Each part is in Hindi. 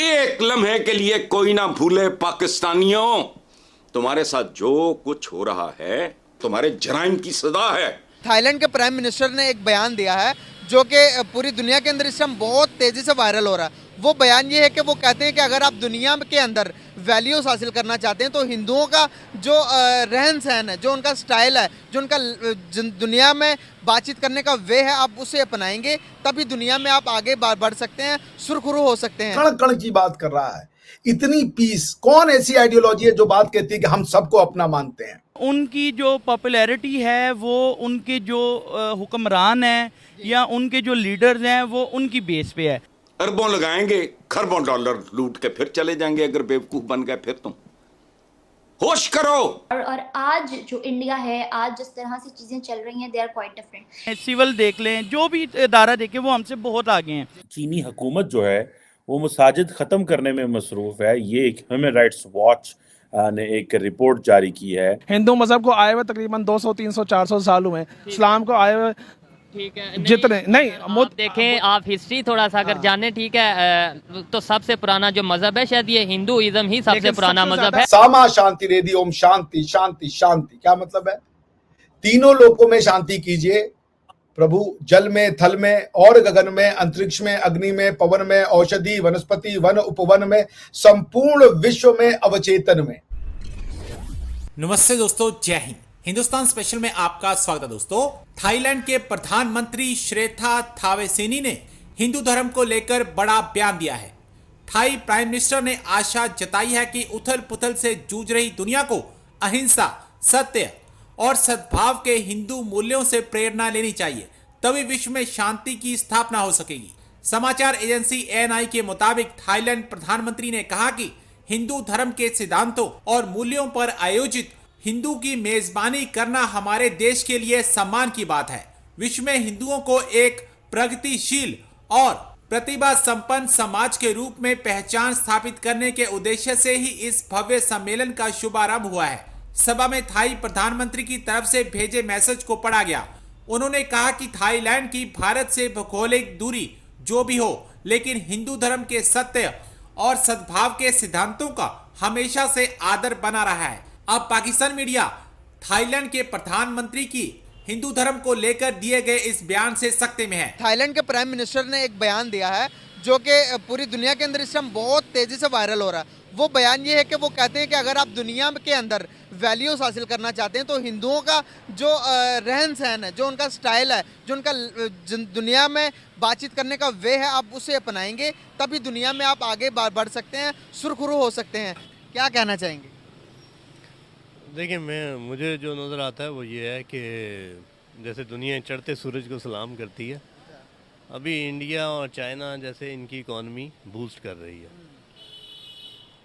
एक लम्हे के लिए कोई ना भूले पाकिस्तानियों, तुम्हारे साथ जो कुछ हो रहा है तुम्हारे जराइम की सजा है। थाईलैंड के प्राइम मिनिस्टर ने एक बयान दिया है जो कि पूरी दुनिया के अंदर इस टाइम बहुत तेजी से वायरल हो रहा है। वो बयान ये है कि वो कहते हैं कि अगर आप दुनिया के अंदर वैल्यूज हासिल करना चाहते हैं तो हिंदुओं का जो रहन सहन है, जो उनका स्टाइल है, जो उनका दुनिया में बातचीत करने का वे है, आप उसे अपनाएंगे तभी दुनिया में आप आगे बढ़ सकते हैं, सुरखुरू हो सकते हैं। कण कण की बात कर रहा है। इतनी पीस, कौन ऐसी आइडियोलॉजी है जो बात कहती है कि हम सबको अपना मानते हैं? उनकी जो पॉपुलैरिटी है वो उनके जो हुक्मरान हैं या उनके जो लीडर्स हैं वो उनकी बेस पे है। अरबों लगाएंगे, खरबों डॉलर लूट के फिर चले जाएंगे। अगर बेवकूफ बन गए फिर तुम होश करो। और आज जो इंडिया है, आज जिस तरह से चीजें चल रही हैं, they are quite different. Civil देख लें, जो भी इदारा देखें, वो हमसे बहुत आगे हैं। चीनी हुकूमत जो है वो मसाजिद ख़त्म करने में मसरूफ़ है। ये एक ह्यूमन राइट्स वॉच ने एक रिपोर्ट जारी की है। हिंदू मजहब को आए हुए तकरीबन 200, 300, 400 साल हुए। इस्लाम को आए हुए ठीक है, जितने नहीं आप देखें, आप हिस्ट्री थोड़ा सा अगर जाने, ठीक है, तो सबसे पुराना जो मजहब है शायद ये हिंदुइज्म ही सबसे पुराना मजहब है। सामा शांति रेदी ओम शांति शांति शांति, क्या मतलब है? तीनों लोकों में शांति कीजिए प्रभु, जल में, थल में और गगन में, अंतरिक्ष में, अग्नि में, पवन में, औषधि, वनस्पति, वन, उपवन में, संपूर्ण विश्व में, अवचेतन में। नमस्ते दोस्तों, जय हिंद। हिंदुस्तान स्पेशल में आपका स्वागत है दोस्तों। थाईलैंड के प्रधानमंत्री श्रेथा थावेसेनी ने हिंदू धर्म को लेकर बड़ा बयान दिया है। थाई प्राइम मिनिस्टर ने आशा जताई है कि उथल पुथल से जूझ रही दुनिया को अहिंसा, सत्य और सद्भाव के हिंदू मूल्यों से प्रेरणा लेनी चाहिए, तभी विश्व में शांति की स्थापना हो सकेगी। समाचार एजेंसी ANI के मुताबिक थाईलैंड प्रधानमंत्री ने कहा कि हिंदू धर्म के सिद्धांतों और मूल्यों पर आयोजित हिंदू की मेजबानी करना हमारे देश के लिए सम्मान की बात है। विश्व में हिंदुओं को एक प्रगतिशील और प्रतिभा संपन्न समाज के रूप में पहचान स्थापित करने के उद्देश्य से ही इस भव्य सम्मेलन का शुभारंभ हुआ है। सभा में थाई प्रधानमंत्री की तरफ से भेजे मैसेज को पढ़ा गया। उन्होंने कहा कि थाईलैंड की भारत से भौगोलिक दूरी जो भी हो, लेकिन हिंदू धर्म के सत्य और सद्भाव के सिद्धांतों का हमेशा से आदर बना रहा है। अब पाकिस्तान मीडिया थाईलैंड के प्रधानमंत्री की हिंदू धर्म को लेकर दिए गए इस बयान से सख्ते में है। थाईलैंड के प्राइम मिनिस्टर ने एक बयान दिया है जो कि पूरी दुनिया के अंदर इस टाइम बहुत तेजी से वायरल हो रहा है। वो बयान ये है कि वो कहते हैं कि अगर आप दुनिया के अंदर वैल्यूज हासिल करना चाहते हैं तो हिंदुओं का जो रहन सहन है, जो उनका स्टाइल है, जो उनका दुनिया में बातचीत करने का वे है, आप उसे अपनाएंगे तभी दुनिया में आप आगे बढ़ सकते हैं, सुरखुरू हो सकते हैं। क्या कहना चाहेंगे? देखिए, मुझे जो नज़र आता है वो ये है कि जैसे दुनिया चढ़ते सूरज को सलाम करती है, अभी इंडिया और चाइना जैसे इनकी इकॉनमी बूस्ट कर रही है,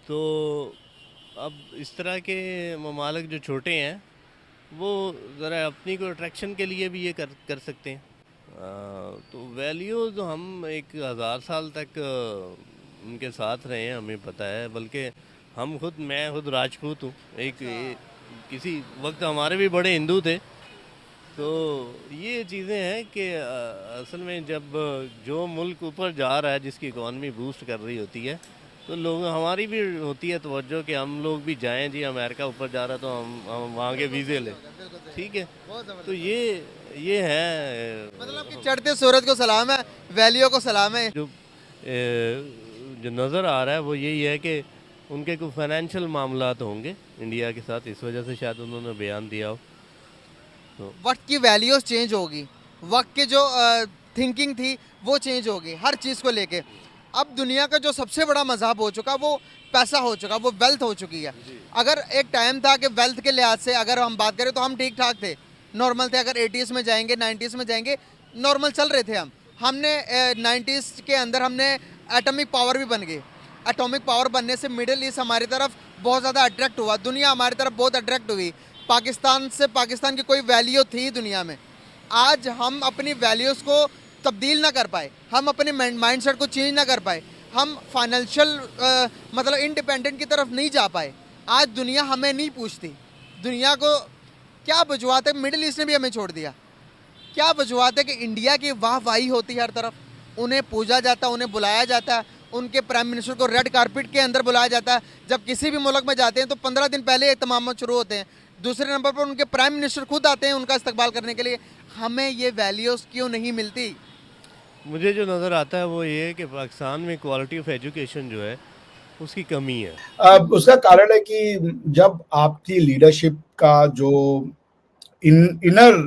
तो अब इस तरह के ममालिक जो छोटे हैं वो ज़रा अपनी को अट्रैक्शन के लिए भी ये कर सकते हैं। तो वैल्यूज़ हम 1000 साल तक उनके साथ रहे हैं, हमें पता है। बल्कि मैं खुद राजपूत हूँ। किसी वक्त हमारे भी बड़े हिंदू थे। तो ये चीज़ें हैं कि असल में जब जो मुल्क ऊपर जा रहा है, जिसकी इकॉनमी बूस्ट कर रही होती है, तो लोग हमारी भी होती है तवज्जो कि हम लोग भी जाएं। जी, अमेरिका ऊपर जा रहा है तो हम वहाँ के वीज़े लें, ठीक है। तो ये है, मतलब कि चढ़ते सूरज को सलाम है, वैल्यू को सलाम है। जो नज़र आ रहा है वो यही है कि उनके कोई फाइनेंशियल मामलात होंगे इंडिया के साथ, इस वजह से शायद उन्होंने बयान दिया हो। तो वक्त की वैल्यूज चेंज होगी, वक्त की जो थिंकिंग थी वो चेंज होगी हर चीज़ को लेके। अब दुनिया का जो सबसे बड़ा मजहब हो चुका वो पैसा हो चुका, वो वेल्थ हो चुकी है। अगर एक टाइम था कि वेल्थ के लिहाज से अगर हम बात करें तो हम ठीक ठाक थे, नॉर्मल थे। अगर 80s में जाएंगे, 90s में जाएंगे, नॉर्मल चल रहे थे हम। हमने 90s के अंदर हमने एटॉमिक पावर भी बन गए। एटॉमिक पावर बनने से मिडिल ईस्ट हमारी तरफ बहुत ज़्यादा अट्रैक्ट हुआ, दुनिया हमारी तरफ बहुत अट्रैक्ट हुई। पाकिस्तान की कोई वैल्यू थी दुनिया में, आज हम अपनी वैल्यूज़ को तब्दील ना कर पाए, हम अपने माइंडसेट को चेंज ना कर पाए, हम फाइनेंशियल मतलब इंडिपेंडेंट की तरफ नहीं जा पाए। आज दुनिया हमें नहीं पूछती। दुनिया को क्या वजूहत है? मिडिल ईस्ट ने भी हमें छोड़ दिया। क्या वजूहत है कि इंडिया की वाहवाही होती है हर तरफ, उन्हें पूजा जाता है, उन्हें बुलाया जाता है, उनके प्राइम मिनिस्टर को रेड कारपेट के अंदर बुलाया जाता है। जब किसी भी मुल्क में जाते हैं तो 15 दिन पहले तमाम शुरू होते हैं। दूसरे नंबर पर उनके प्राइम मिनिस्टर खुद आते हैं उनका इस्तकबाल करने के लिए। हमें ये वैल्यूज़ क्यों नहीं मिलती? मुझे जो नज़र आता है वो ये है कि पाकिस्तान में क्वालिटी ऑफ एजुकेशन जो है उसकी कमी है। उसका कारण है कि जब आपकी लीडरशिप का जो इनर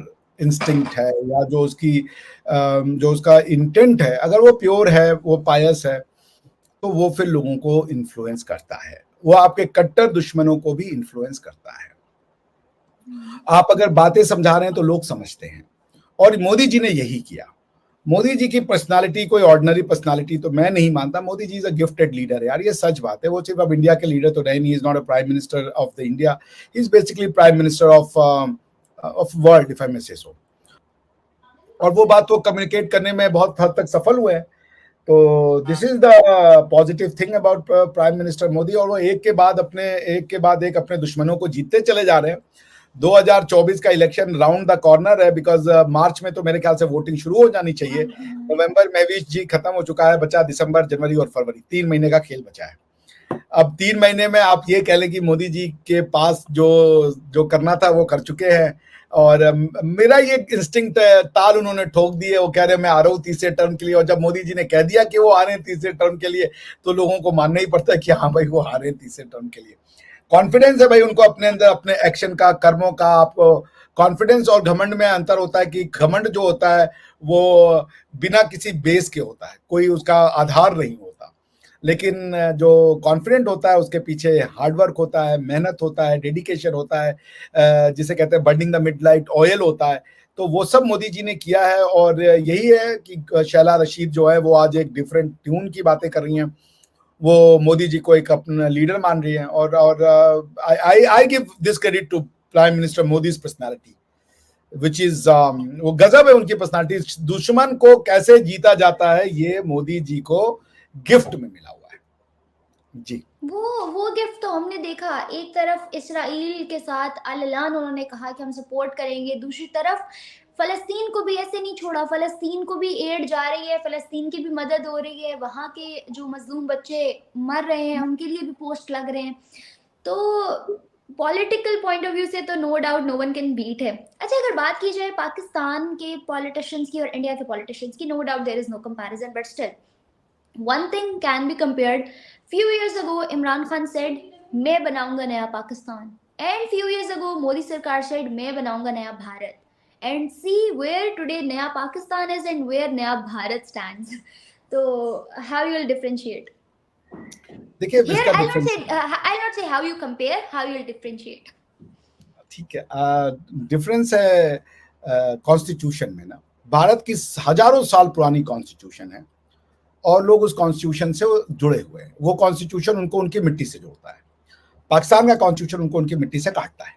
इंस्टिंक्ट है या जो उसका इंटेंट है, अगर वो प्योर है, वो पायस है, तो वो फिर लोगों को इन्फ्लुएंस करता है। वो आपके कट्टर दुश्मनों को भी इन्फ्लुएंस करता है। आप अगर बातें समझा रहे हैं तो लोग समझते हैं, और मोदी जी ने यही किया। मोदी जी की पर्सनालिटी कोई ऑर्डिनरी पर्सनालिटी तो मैं नहीं मानता। Modi ji is a gifted leader यार, ये सच बात है। वो सिर्फ अब इंडिया के लीडर तो रहे नहीं, is not a prime minister of the India, he is basically prime minister of world, if I may say so. और वो बात वो कम्युनिकेट करने में बहुत हद तक सफल हुए हैं। तो this is the positive thing about prime minister Modi. और वो एक के बाद एक अपने दुश्मनों को जीतते चले जा रहे हैं। 2024 का इलेक्शन राउंड द कॉर्नर है, बिकॉज मार्च में तो मेरे ख्याल से वोटिंग शुरू हो जानी चाहिए। नवंबर में भी जी खत्म हो चुका है, बचा दिसंबर, जनवरी और फरवरी, 3 महीने का खेल बचा है। अब 3 महीने में आप ये कह लें कि मोदी जी के पास जो करना था वो कर चुके हैं। और मेरा ये इंस्टिंक्ट ताल उन्होंने ठोक दी है। वो कह रहे हैं मैं आ रहा हूँ तीसरे टर्म के लिए, और जब मोदी जी ने कह दिया कि वो आ रहे हैं तीसरे टर्म के लिए, तो लोगों को मानना ही पड़ता है कि हाँ भाई वो आ रहे हैं तीसरे टर्म के लिए। कॉन्फिडेंस है भाई उनको अपने अंदर, अपने एक्शन का, कर्मों का। आपको कॉन्फिडेंस और घमंड में अंतर होता है कि घमंड जो होता है वो बिना किसी बेस के होता है, कोई उसका आधार नहीं होता। लेकिन जो कॉन्फिडेंट होता है उसके पीछे हार्डवर्क होता है, मेहनत होता है, डेडिकेशन होता है, जिसे कहते हैं बर्निंग द मिडनाइट ऑयल होता है। तो वो सब मोदी जी ने किया है। और यही है कि शैला रशीद जो है वो आज एक डिफरेंट ट्यून की बातें कर रही हैं। वो मोदी जी को एक अपना लीडर मान रही हैं। और I give this credit to prime minister Modi's personality, which is वो गजब है उनकी पर्सनालिटी। दुश्मन को कैसे जीता जाता है ये मोदी जी को गिफ्ट में मिला हुआ है जी। वो गिफ्ट तो हमने देखा। एक तरफ इसराइल के साथ अल-ऐलान उन्होंने कहा कि हम सपोर्ट करेंगे, दूसरी तरफ फलस्तीन को भी ऐसे नहीं छोड़ा। फलस्तीन को भी एड जा रही है, फलस्तीन की भी मदद हो रही है, वहाँ के जो मजलूम बच्चे मर रहे हैं उनके लिए भी पोस्ट लग रहे हैं। तो पॉलिटिकल पॉइंट ऑफ व्यू से तो no doubt no one can beat है। अच्छा, अगर बात की जाए पाकिस्तान के पॉलिटिशियंस की और इंडिया के पॉलिटिशियंस की, no doubt there is no comparison, but still one thing can be compared. Few years ago Imran Khan said मैं बनाऊंगा नया Pakistan, and few years ago Modi सरकार said मैं बनाऊंगा नया Bharat, and see where today नया पाकिस्तान is and where नया भारत stands. तो how you will differentiate? देखिए Here I'll not say how you compare, how you will differentiate. ठीक है, डिफरेंस है कॉन्स्टिट्यूशन में ना। भारत की हजारों साल पुरानी कॉन्स्टिट्यूशन है और लोग उस कॉन्स्टिट्यूशन से जुड़े हुए हैं। वो कॉन्स्टिट्यूशन उनको उनकी मिट्टी से जोड़ता है। पाकिस्तान का कॉन्स्टिट्यूशन उनको उनकी मिट्टी से काटता है।